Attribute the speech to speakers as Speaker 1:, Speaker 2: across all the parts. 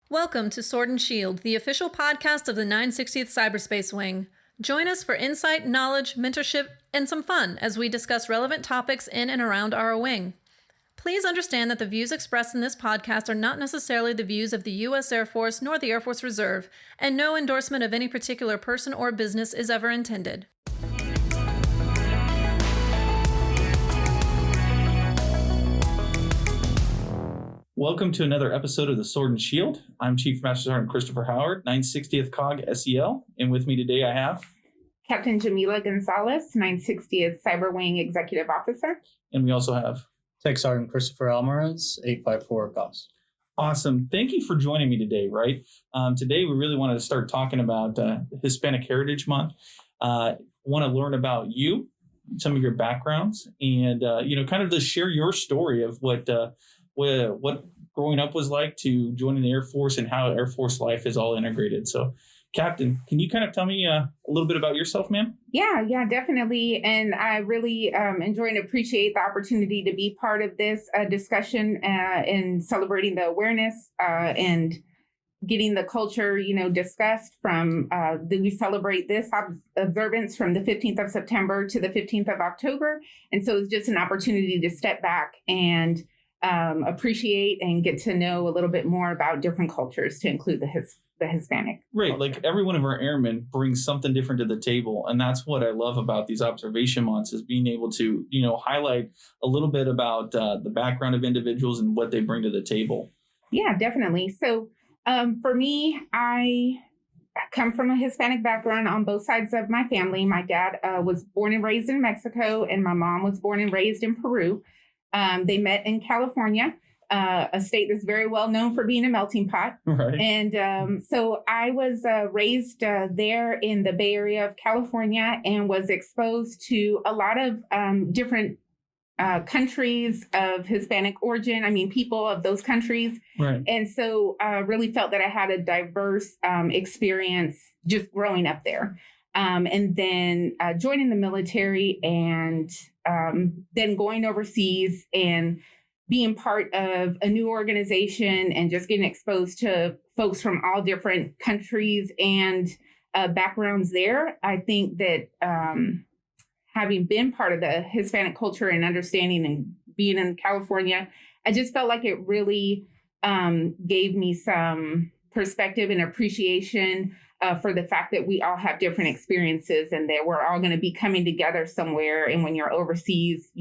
Speaker 1: Welcome to Sword and Shield, the official podcast of the 960th Cyberspace Wing. Join us for insight, knowledge, mentorship, and some fun as we discuss relevant topics in and around our wing. Please understand that the views expressed in this podcast are not necessarily the views of the U.S. Air Force nor the Air Force Reserve, and no endorsement of any particular person or business is ever intended.
Speaker 2: Welcome to another episode of the Sword and Shield. I'm Chief Master Sgt. Christopher Howard, 960th COG SEL, and with me today I have
Speaker 3: Captain Jamillah Gonzalez, 960th Cyber Wing Executive Officer.
Speaker 2: And we also have
Speaker 4: Tech Sergeant Christopher Almaraz, 854 COS.
Speaker 2: Awesome. Thank you for joining me today, right? Today we really wanted to start talking about Hispanic Heritage Month. Want to learn about you, some of your backgrounds, and kind of just share your story of what growing up was like to joining the Air Force and how Air Force life is all integrated. So, Captain, can you kind of tell me a little bit about yourself, ma'am?
Speaker 3: Yeah, definitely. And I really enjoy and appreciate the opportunity to be part of this discussion in celebrating the awareness and getting the culture, discussed from we celebrate this observance from the 15th of September to the 15th of October. And so it's just an opportunity to step back and appreciate and get to know a little bit more about different cultures, to include the Hispanic.
Speaker 2: Right.
Speaker 3: culture.
Speaker 2: Like every one of our airmen brings something different to the table. And that's what I love about these observation months, is being able to, highlight a little bit about the background of individuals and what they bring to the table.
Speaker 3: Yeah, definitely. So for me, I come from a Hispanic background on both sides of my family. My dad was born and raised in Mexico, and my mom was born and raised in Peru. They met in California, a state that's very well known for being a melting pot.
Speaker 2: Right.
Speaker 3: And so I was raised there in the Bay Area of California and was exposed to a lot of different countries of Hispanic origin. I mean, people of those countries.
Speaker 2: Right.
Speaker 3: And so I really felt that I had a diverse experience just growing up there. And then joining the military and then going overseas and being part of a new organization and just getting exposed to folks from all different countries and backgrounds there. I think that having been part of the Hispanic culture and understanding and being in California, I just felt like it really gave me some perspective and appreciation for the fact that we all have different experiences and that we're all going to be coming together somewhere. And when you're overseas,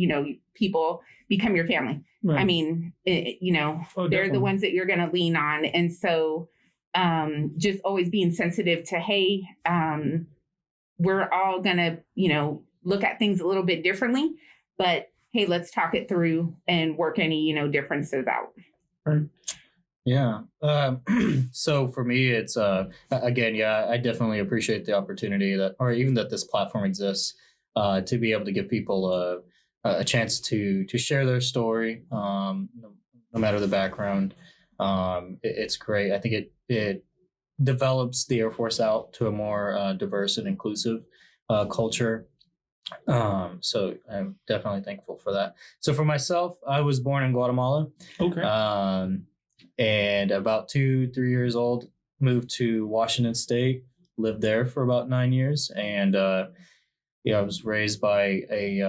Speaker 3: people become your family.
Speaker 2: Right.
Speaker 3: I mean, they're the ones that you're going to lean on. And so just always being sensitive to, hey, we're all going to, look at things a little bit differently, but hey, let's talk it through and work any, differences out.
Speaker 2: Right.
Speaker 4: Yeah. So for me, it's, again, I definitely appreciate the opportunity that this platform exists to be able to give people a chance to share their story, no matter the background. It's great. I think it develops the Air Force out to a more diverse and inclusive culture. So I'm definitely thankful for that. So for myself, I was born in Guatemala.
Speaker 2: Okay.
Speaker 4: And about 2-3 years old, moved to Washington State, lived there for about 9 years. And, I was raised by a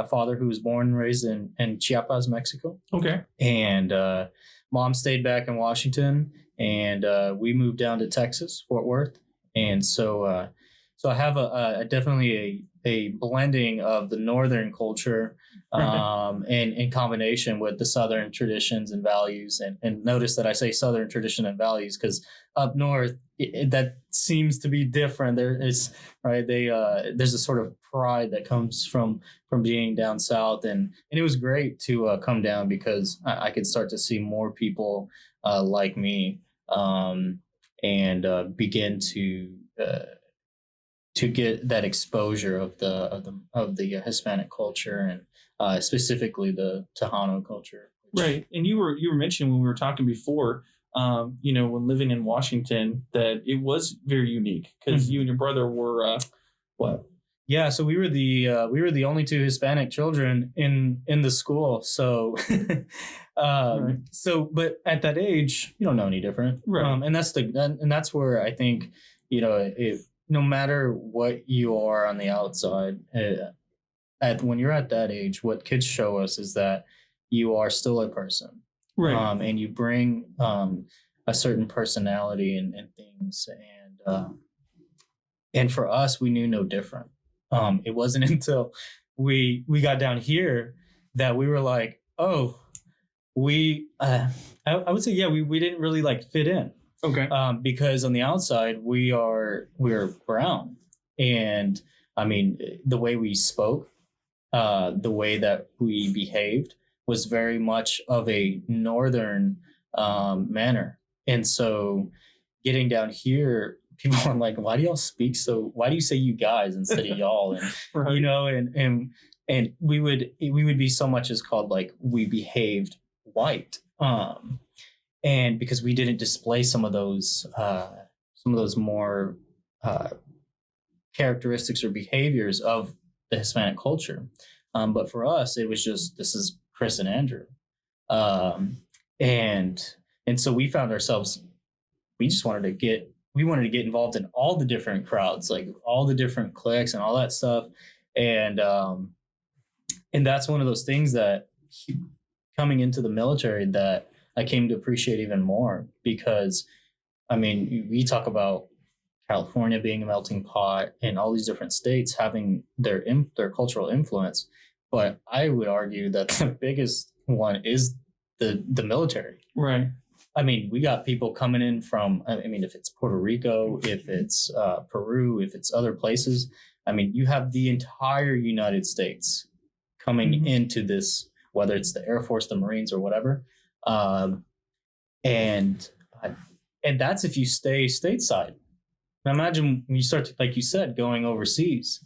Speaker 4: father who was born and raised in Chiapas, Mexico.
Speaker 2: Okay.
Speaker 4: And mom stayed back in Washington, and we moved down to Texas, Fort Worth. And so I have definitely a blending of the Northern culture in combination with the Southern traditions and values. And notice that I say Southern tradition and values because up north, that seems to be different. There's a sort of pride that comes from being down south. And it was great to come down because I could start to see more people like me and begin to get that exposure of the Hispanic culture and specifically the Tejano culture.
Speaker 2: Right. And you were mentioning when we were talking before, when living in Washington, that it was very unique because you and your brother were what?
Speaker 4: Yeah, so we were the only two Hispanic children in the school. So,
Speaker 2: Right.
Speaker 4: but at that age, you don't know any different,
Speaker 2: Right.
Speaker 4: and that's where I think no matter what you are on the outside, when you're at that age, what kids show us is that you are still a person,
Speaker 2: Right.
Speaker 4: and you bring a certain personality and things, and for us, we knew no different. It wasn't until we got down here that we were like, oh, I would say, yeah, we didn't really like fit in.
Speaker 2: Okay.
Speaker 4: Because on the outside we're brown, and I mean the way we spoke, the way that we behaved was very much of a northern manner, and so getting down here, people are like, why do you say you guys instead of y'all? And
Speaker 2: Right.
Speaker 4: and we would be so much as called like we behaved white, and because we didn't display some of those more characteristics or behaviors of the Hispanic culture, but for us it was just, this is Chris and Andrew, and so we found ourselves, we wanted to get involved in all the different crowds, like all the different cliques and all that stuff. And that's one of those things that coming into the military that I came to appreciate even more, because I mean, we talk about California being a melting pot and all these different states having their cultural influence. But I would argue that the biggest one is the military.
Speaker 2: Right.
Speaker 4: I mean, we got people coming in from, I mean, if it's Puerto Rico, if it's Peru, if it's other places, I mean, you have the entire United States coming into this, whether it's the Air Force, the Marines, or whatever. And that's if you stay stateside. Now imagine when you start to, like you said, going overseas.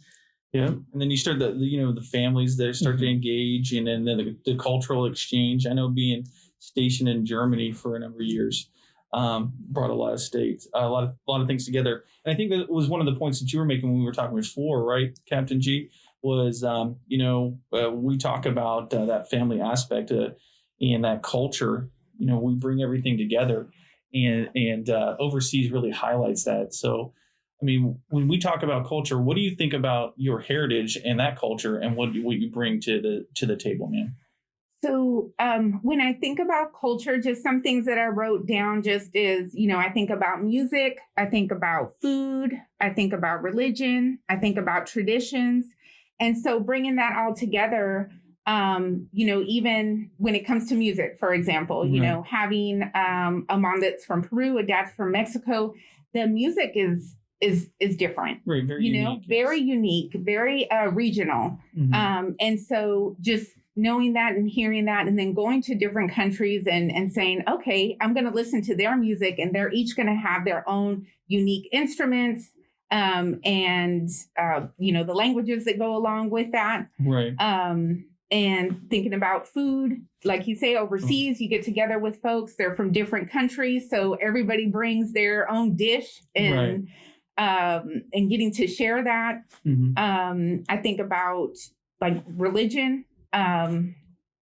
Speaker 2: Yeah, and then you start the families that start to engage, and then the cultural exchange. I know being stationed in Germany for a number of years brought a lot of things together. And I think that was one of the points that you were making when we were talking before, right, Captain G? Was we talk about that family aspect and that culture. We bring everything together, and overseas really highlights that. So, I mean, when we talk about culture, what do you think about your heritage and that culture, and what you bring to the table, man?
Speaker 3: So when I think about culture, just some things that I wrote down just is, I think about music, I think about food, I think about religion, I think about traditions. And so bringing that all together, even when it comes to music, for example, having a mom that's from Peru, a dad from Mexico, the music is different,
Speaker 2: right, very unique,
Speaker 3: very unique, very regional. And so just knowing that and hearing that, and then going to different countries and saying, okay, I'm going to listen to their music, and they're each going to have their own unique instruments, and the languages that go along with that.
Speaker 2: Right.
Speaker 3: And thinking about food, like you say, overseas, you get together with folks, they're from different countries. So everybody brings their own dish, and getting to share that. I think about like religion,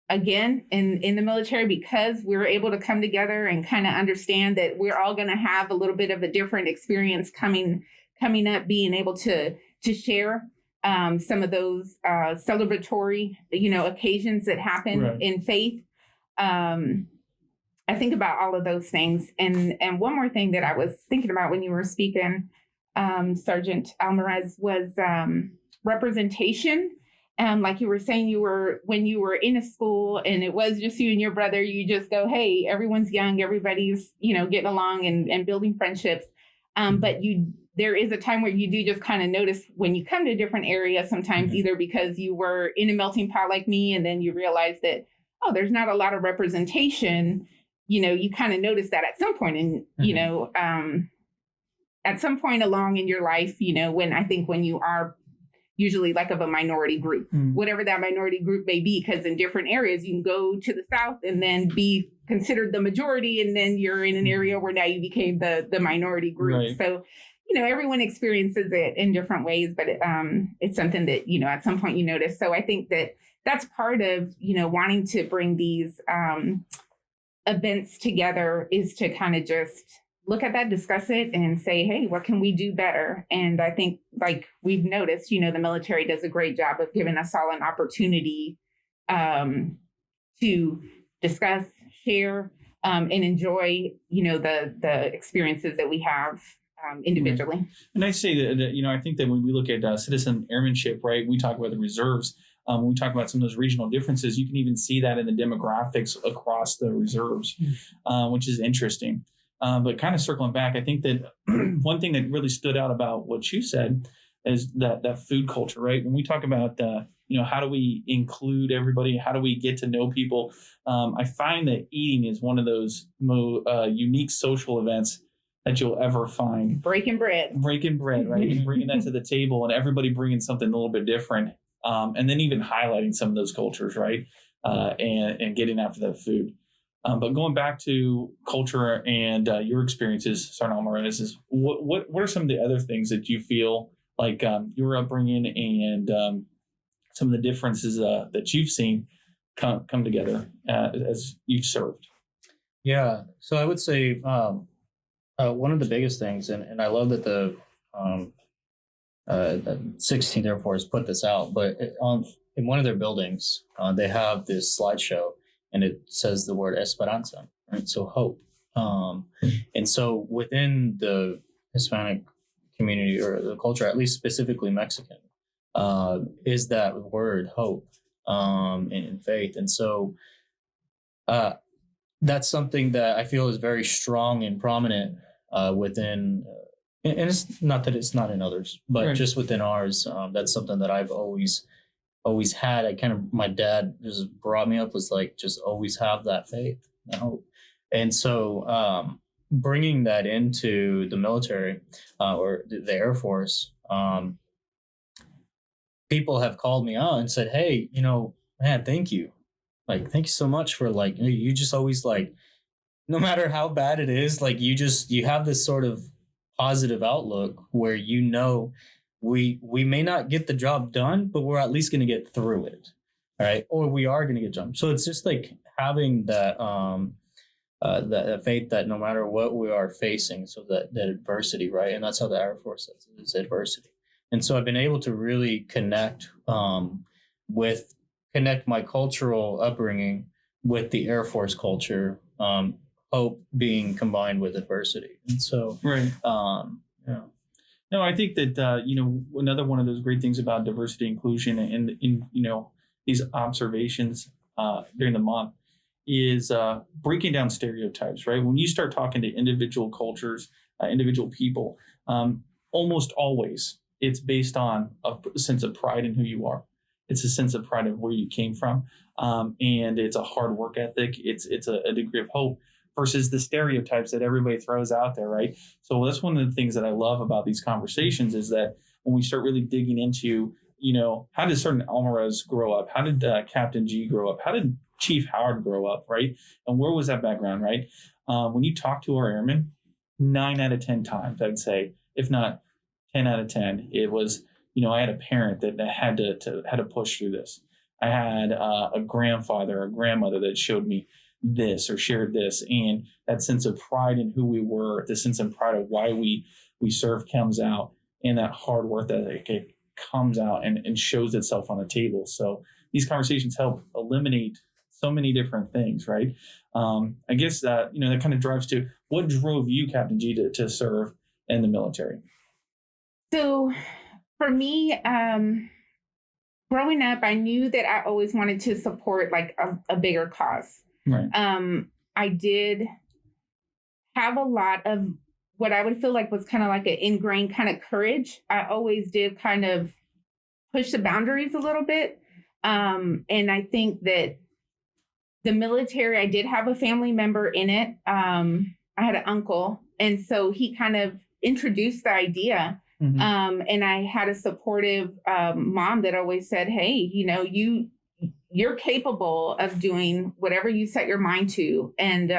Speaker 3: again, in the military, because we're able to come together and kind of understand that we're all going to have a little bit of a different experience coming up, being able to share some of those celebratory, occasions that happen in faith. I think about all of those things. And one more thing that I was thinking about when you were speaking, Sergeant Almaraz, was representation. Like you were saying, when you were in a school and it was just you and your brother, you just go, hey, everyone's young, everybody's, getting along and building friendships. But there is a time where you do just kind of notice when you come to a different area, sometimes either because you were in a melting pot like me, and then you realize that, oh, there's not a lot of representation. You kind of notice that at some point at some point along in your life, when you are usually like of a minority group, whatever that minority group may be, because in different areas you can go to the South and then be considered the majority, and then you're in an area where now you became the minority group. Right. So, everyone experiences it in different ways, but it's something that, at some point you notice. So I think that that's part of, wanting to bring these events together is to kind of just look at that, discuss it, and say, hey, what can we do better? And I think, like we've noticed, the military does a great job of giving us all an opportunity to discuss, share, and enjoy, the experiences that we have individually.
Speaker 2: And I say that, I think that when we look at citizen airmanship, right, we talk about the reserves. When we talk about some of those regional differences, you can even see that in the demographics across the reserves, which is interesting. But kind of circling back, I think that one thing that really stood out about what you said is that food culture, right? When we talk about, how do we include everybody? How do we get to know people? I find that eating is one of those unique social events that you'll ever find.
Speaker 3: Breaking bread,
Speaker 2: right? And bringing that to the table, and everybody bringing something a little bit different. And then even highlighting some of those cultures, right? And getting after that food. But going back to culture and your experiences, Sergeant Almaraz, is what are some of the other things that you feel like your upbringing and some of the differences that you've seen come together as you've served?
Speaker 4: Yeah, so I would say one of the biggest things, and I love that the 16th Air Force put this out, but in one of their buildings, they have this slideshow, and it says the word Esperanza, right? So hope. And so within the Hispanic community or the culture, at least specifically Mexican, is that word hope and faith. And so that's something that I feel is very strong and prominent within, and it's not that it's not in others, but
Speaker 2: right.
Speaker 4: Just within ours. That's something that I've always had. My dad just brought me up was like, just always have that faith and hope. And so bringing that into the military or the Air Force, people have called me out and said, hey, man, thank you. Like, thank you so much for you just always no matter how bad it is, you have this sort of positive outlook where, we may not get the job done, but we're at least going to get through it. All right. Or we are going to get jumped. So it's just having that, that faith that no matter what we are facing, so that adversity, right? And that's how the Air Force says it, is adversity. And so I've been able to really connect my cultural upbringing with the Air Force culture, hope being combined with adversity. And so,
Speaker 2: right.
Speaker 4: Yeah.
Speaker 2: No, I think that, another one of those great things about diversity inclusion and in these observations during the month is breaking down stereotypes, right? When you start talking to individual cultures, individual people, almost always it's based on a sense of pride in who you are. It's a sense of pride of where you came from. And it's a hard work ethic. It's a degree of hope versus the stereotypes that everybody throws out there, right? So that's one of the things that I love about these conversations is that when we start really digging into, how did Sergeant Almaraz grow up? How did Captain G grow up? How did Chief Howard grow up, right? And where was that background, right? When you talk to our airmen, 9 out of 10 times, I'd say, if not 10 out of 10, it was, I had a parent that had to push through this. I had a grandfather or grandmother that showed me this or shared this, and that sense of pride in who we were, the sense of pride of why we serve comes out, and that hard work that it comes out and shows itself on the table. So these conversations help eliminate so many different things, right? I guess that that kind of drives to what drove you, Captain G, to serve in the military.
Speaker 3: So for me, growing up, I knew that I always wanted to support a bigger cause.
Speaker 2: Right.
Speaker 3: I did have a lot of what I would feel like was kind of like an ingrained kind of courage. I always did kind of push the boundaries a little bit. And I think that the military, I did have a family member in it. I had an uncle. And so he kind of introduced the idea. Mm-hmm. And I had a supportive mom that always said, hey, you're capable of doing whatever you set your mind to. And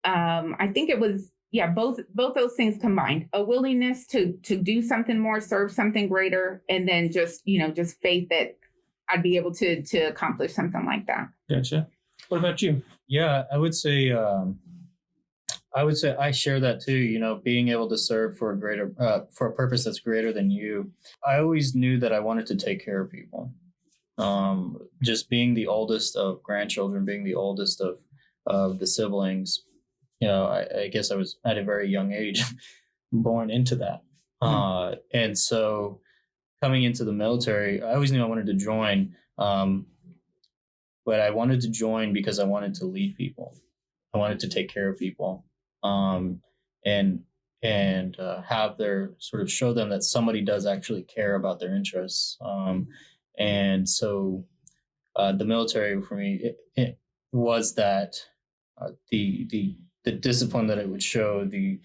Speaker 3: I think it was, both those things combined, a willingness to do something more, serve something greater, and then just faith that I'd be able to accomplish something like that.
Speaker 2: Gotcha. What about you?
Speaker 4: Yeah, I would say I share that too. Being able to serve for a purpose that's greater than you. I always knew that I wanted to take care of people. Just being the oldest of grandchildren, being the oldest of the siblings, I guess I was at a very young age born into that. And so coming into the military, I always knew I wanted to join, but I wanted to join because I wanted to lead people. I wanted to take care of people, and have their sort of show them that somebody does actually care about their interests. And so the military for me, it was that the discipline that it would show, the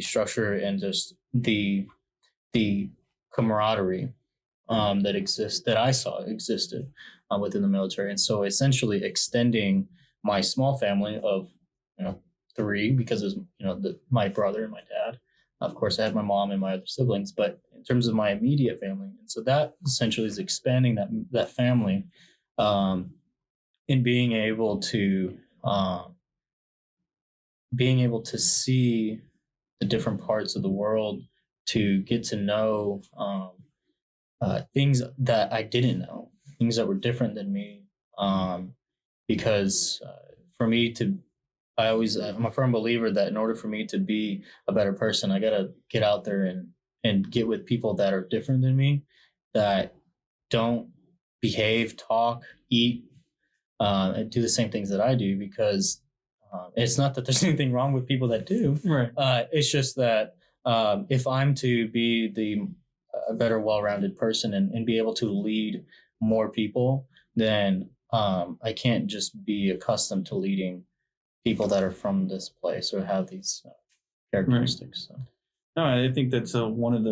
Speaker 4: structure, and just the camaraderie that I saw existed within the military. And so essentially extending my small family of 3, because it was my brother and my dad. Of course, I had my mom and my other siblings, but in terms of my immediate family, and so that essentially is expanding that family, in being able to see the different parts of the world, to get to know things that I didn't know, things that were different than me, because for me I'm a firm believer that in order for me to be a better person, I got to get out there and get with people that are different than me, that don't behave, talk, eat, and do the same things that I do, because it's not that there's anything wrong with people that do.
Speaker 2: Right.
Speaker 4: It's just that if I'm to be a better, well-rounded person and be able to lead more people, then I can't just be accustomed to leading people that are from this place or have these characteristics.
Speaker 2: Right. So. No, I think that's one of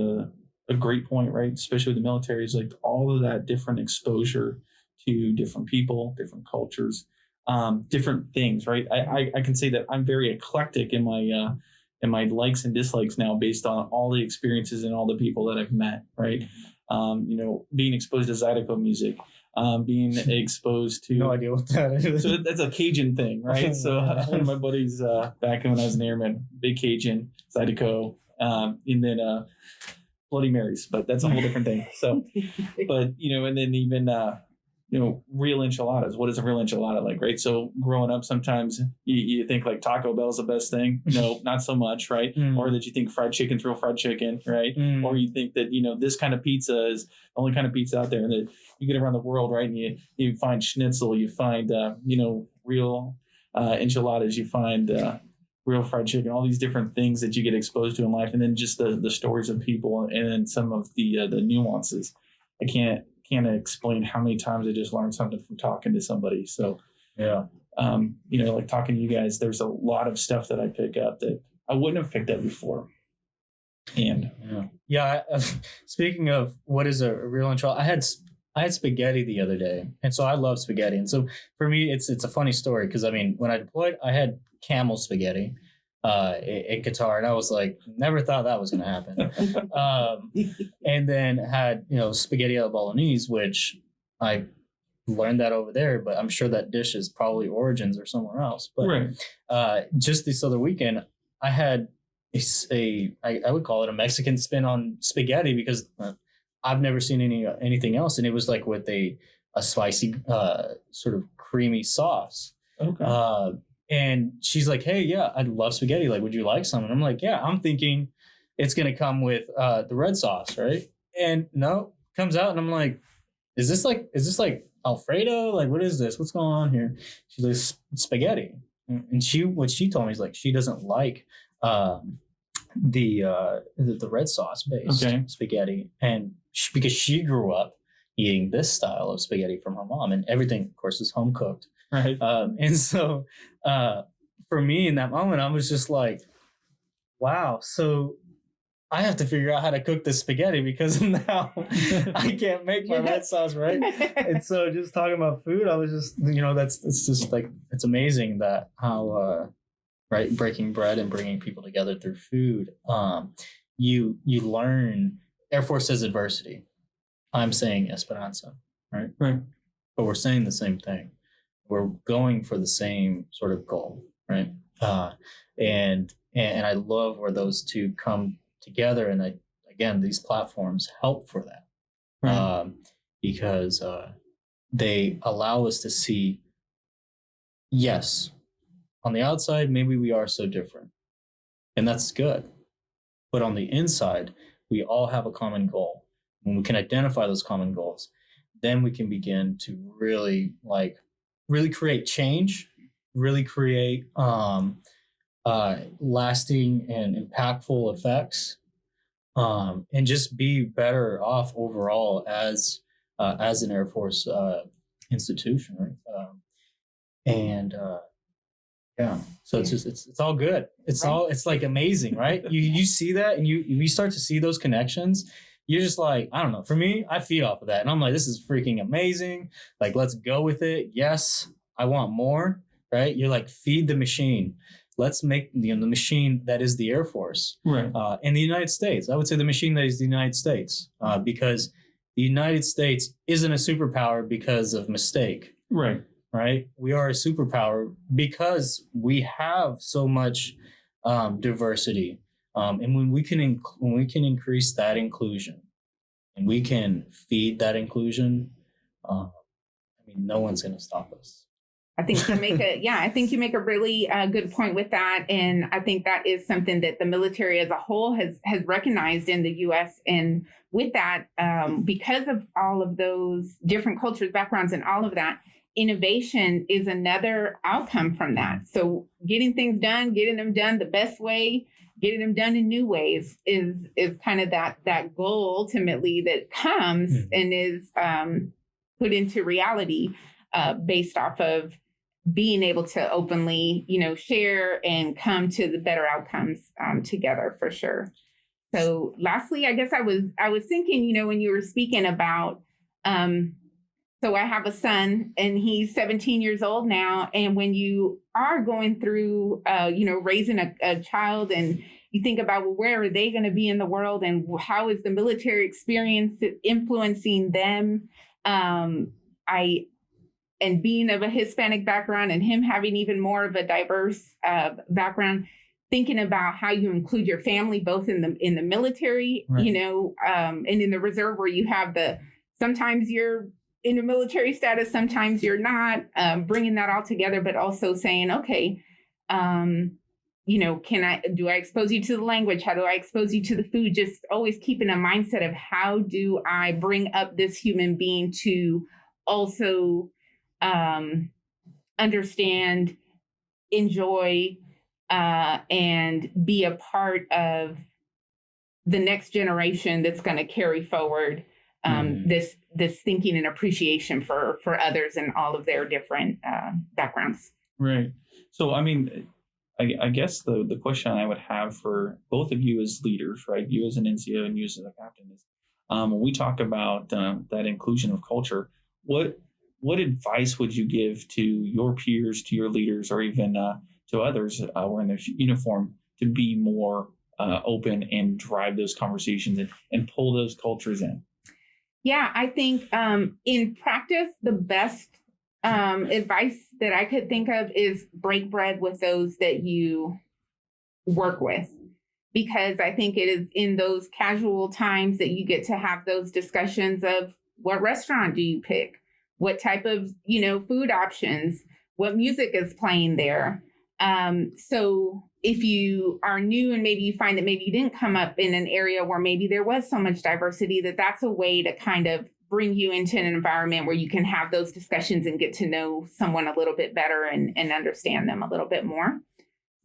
Speaker 2: a great point, right? Especially with the military, is like all of that different exposure to different people, different cultures, different things, right? I can say that I'm very eclectic in my likes and dislikes now, based on all the experiences and all the people that I've met, right? Being exposed to Zydeco music, being exposed to...
Speaker 4: No idea what that is.
Speaker 2: So that's a Cajun thing, right? So one of my buddies back when I was an airman, big Cajun, Zydeco, and then Bloody Marys, but that's a whole different thing. So, but, and then even... real enchiladas. What is a real enchilada like, right? So growing up, sometimes you think like Taco Bell's the best thing. No, not so much, right? Or that you think fried chicken's real fried chicken, right? Or you think that, this kind of pizza is the only kind of pizza out there, and that you get around the world, right? And you find schnitzel, you find, real enchiladas, you find real fried chicken, all these different things that you get exposed to in life. And then just the stories of people, and then some of the nuances. I can't explain how many times I just learned something from talking to somebody. So, yeah, like talking to you guys, there's a lot of stuff that I pick up that I wouldn't have picked up before. And
Speaker 4: speaking of what is a real enchilada, I had spaghetti the other day, and so I love spaghetti. And so for me, it's a funny story, because when I deployed, I had camel spaghetti in Qatar, and I was like, never thought that was going to happen. And then had spaghetti alla bolognese, which I learned that over there, but I'm sure that dish is probably origins or somewhere else. But
Speaker 2: right.
Speaker 4: Just this other weekend, I had I would call it a Mexican spin on spaghetti, because I've never seen anything else, and it was like with a spicy sort of creamy sauce.
Speaker 2: Okay.
Speaker 4: And she's like, hey, yeah, I love spaghetti. Like, would you like some? And I'm like, yeah, I'm thinking it's going to come with the red sauce, right? And no, comes out, and I'm like, is this like Alfredo? Like, what is this? What's going on here? She's like, spaghetti. And what she told me is like, she doesn't like the red sauce based spaghetti. And because she grew up eating this style of spaghetti from her mom, and everything, of course, is home cooked.
Speaker 2: Right.
Speaker 4: And so for me in that moment, I was just like, wow, so I have to figure out how to cook this spaghetti, because now I can't make my red sauce, right? And so just talking about food, I was just, it's just like, it's amazing that how right? Breaking bread and bringing people together through food. You learn. Air Force says adversity. I'm saying Esperanza, right?
Speaker 2: Right.
Speaker 4: But we're saying the same thing. We're going for the same sort of goal, right? And I love where those two come together. And again, these platforms help for that,
Speaker 2: Right.
Speaker 4: because they allow us to see, yes, on the outside, maybe we are so different, and that's good. But on the inside, we all have a common goal. When we can identify those common goals, then we can begin to really create change, really create lasting and impactful effects, and just be better off overall as an Air Force institution, right? Yeah, so it's all good. It's like amazing, right? You see that, and you start to see those connections. You're just like, I don't know. For me, I feed off of that, and I'm like, this is freaking amazing. Like, let's go with it. Yes, I want more. Right? You're like, feed the machine. Let's make the machine that is the Air Force,
Speaker 2: Right.
Speaker 4: in the United States. I would say the machine that is the United States, because the United States isn't a superpower because of mistake.
Speaker 2: Right.
Speaker 4: Right? We are a superpower because we have so much diversity, and when we can increase that inclusion, and we can feed that inclusion, no one's going to stop us.
Speaker 3: I think you make a really good point with that. And I think that is something that the military as a whole has recognized in the U.S. And with that, because of all of those different cultures, backgrounds, and all of that, innovation is another outcome from that. So getting things done, getting them done the best way, getting them done in new ways is kind of that goal ultimately that comes and is put into reality based off of being able to openly, share and come to the better outcomes together, for sure. So lastly, I guess I was thinking, when you were speaking about, so I have a son and he's 17 years old now. And when you are going through, raising a child, and you think about, well, where are they going to be in the world, and how is the military experience influencing them? And being of a Hispanic background and him having even more of a diverse background, thinking about how you include your family, both in the military,
Speaker 2: right.
Speaker 3: And in the reserve, where you have sometimes you're in a military status, sometimes you're not, bringing that all together, but also saying, okay, do I expose you to the language? How do I expose you to the food? Just always keeping a mindset of, how do I bring up this human being to also understand, enjoy, and be a part of the next generation that's going to carry forward this thinking and appreciation for others and all of their different backgrounds.
Speaker 2: Right. So, I guess the question I would have for both of you as leaders, right? You as an NCO and you as a captain, is when we talk about that inclusion of culture, what advice would you give to your peers, to your leaders, or even to others wearing their uniform, to be more open and drive those conversations and pull those cultures in?
Speaker 3: Yeah, I think in practice, the best advice that I could think of is break bread with those that you work with, because I think it is in those casual times that you get to have those discussions of, what restaurant do you pick? What type of, food options? What music is playing there? So if you are new and maybe you find that maybe you didn't come up in an area where maybe there was so much diversity, that's a way to kind of bring you into an environment where you can have those discussions and get to know someone a little bit better and understand them a little bit more.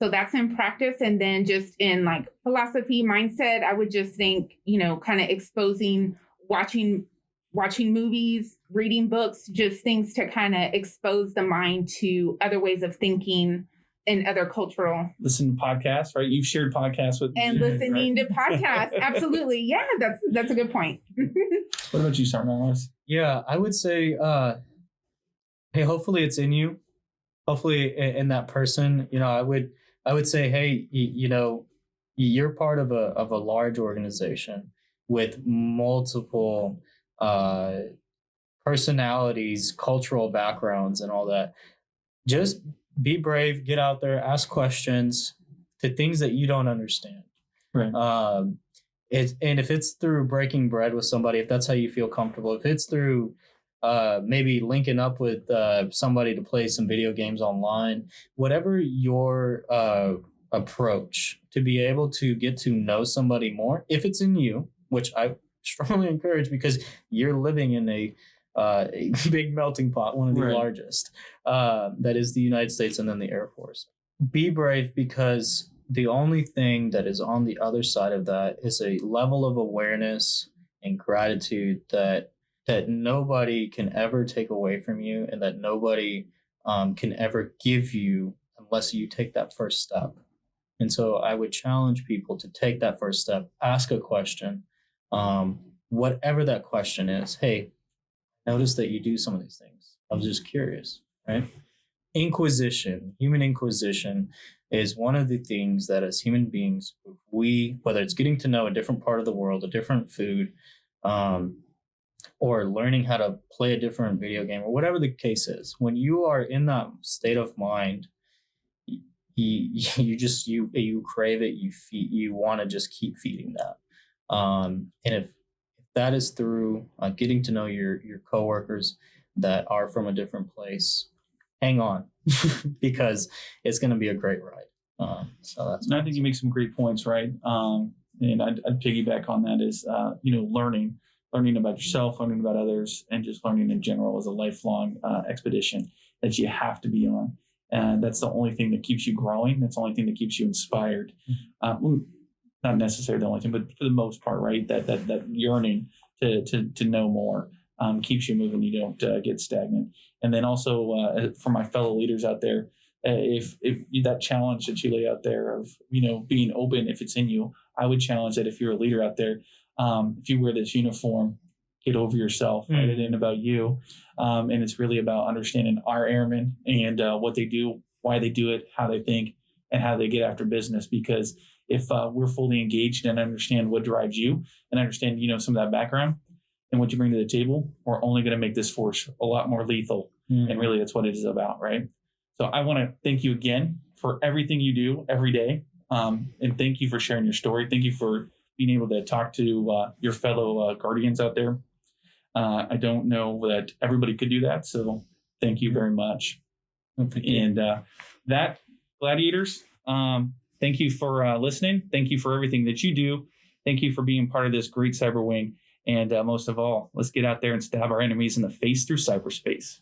Speaker 3: So that's in practice. And then just in like philosophy, mindset, I would just think, kind of exposing, watching movies, reading books, just things to kind of expose the mind to other ways of thinking and other cultural.
Speaker 2: Listen to podcasts, right? You've shared podcasts with
Speaker 3: and
Speaker 2: me,
Speaker 3: listening
Speaker 2: right?
Speaker 3: to podcasts. Absolutely. Yeah, that's a good point.
Speaker 2: What about you, Almaraz?
Speaker 4: Yeah, I would say, hey, hopefully it's in you. Hopefully in that person, I would I would say, hey, you're part of a large organization with multiple personalities, cultural backgrounds, and all that. Just be brave, get out there, ask questions to things that you don't understand.
Speaker 2: Right.
Speaker 4: And if it's through breaking bread with somebody, if that's how you feel comfortable, if it's through maybe linking up with somebody to play some video games online, whatever your approach to be able to get to know somebody more, if it's in you, which I strongly encourage because you're living in a big melting pot, one of the largest, that is the United States and then the Air Force. Be brave, because the only thing that is on the other side of that is a level of awareness and gratitude that nobody can ever take away from you, and that nobody can ever give you unless you take that first step. And so I would challenge people to take that first step, ask a question, whatever that question is. Hey, notice that you do some of these things. I was just curious, right? Human inquisition is one of the things that as human beings, whether it's getting to know a different part of the world, a different food, or learning how to play a different video game, or whatever the case is, when you are in that state of mind, you crave it, you want to just keep feeding that. And if that is through getting to know your coworkers that are from a different place, hang on, because it's going to be a great ride. So that's.
Speaker 2: And I think you make some great points, right? And I'd piggyback on that is, learning about yourself, learning about others, and just learning in general is a lifelong expedition that you have to be on. And that's the only thing that keeps you growing. That's the only thing that keeps you inspired. Not necessarily the only thing, but for the most part, right? That yearning to know more keeps you moving. You don't get stagnant. And then also for my fellow leaders out there, if that challenge that you lay out there of being open, if it's in you, I would challenge that if you're a leader out there, if you wear this uniform, get over yourself. Right? It ain't about you, and it's really about understanding our airmen and what they do, why they do it, how they think, and how they get after business. Because if we're fully engaged and understand what drives you and understand some of that background and what you bring to the table, we're only going to make this force a lot more lethal. And really, that's what it is about, right? So I want to thank you again for everything you do every day, and thank you for sharing your story. Thank you for being able to talk to your fellow Guardians out there. I don't know that everybody could do that, so thank you very much. And that, Gladiators, thank you for listening. Thank you for everything that you do. Thank you for being part of this great Cyber Wing. And most of all, let's get out there and stab our enemies in the face through cyberspace.